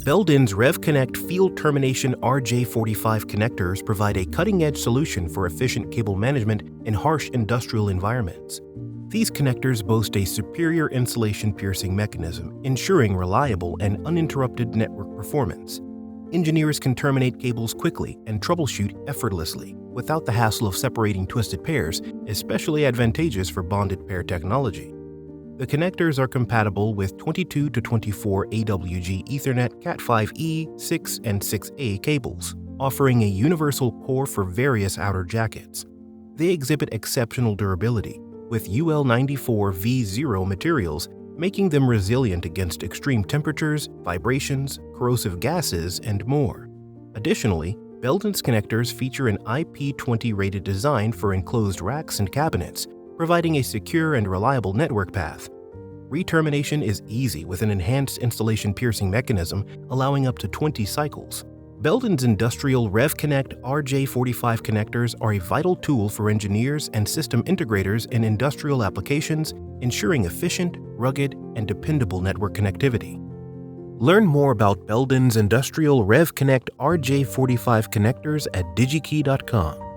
Belden's REVConnect Field-Termination RJ45 connectors provide a cutting-edge solution for efficient cable management in harsh industrial environments. These connectors boast a superior insulation piercing mechanism, ensuring reliable and uninterrupted network performance. Engineers can terminate cables quickly and troubleshoot effortlessly, without the hassle of separating twisted pairs, especially advantageous for bonded pair technology. The connectors are compatible with 22 to 24 AWG Ethernet Cat5E, 6, and 6A cables, offering a universal core for various outer jackets. They exhibit exceptional durability, with UL94 V-0 materials, making them resilient against extreme temperatures, vibrations, corrosive gases, and more. Additionally, Belden's connectors feature an IP20 rated design for enclosed racks and cabinets, providing a secure and reliable network path. Re-termination is easy with an enhanced installation piercing mechanism allowing up to 20 cycles. Belden's industrial REVConnect RJ45 connectors are a vital tool for engineers and system integrators in industrial applications, ensuring efficient, rugged, and dependable network connectivity. Learn more about Belden's industrial REVConnect RJ45 connectors at DigiKey.com.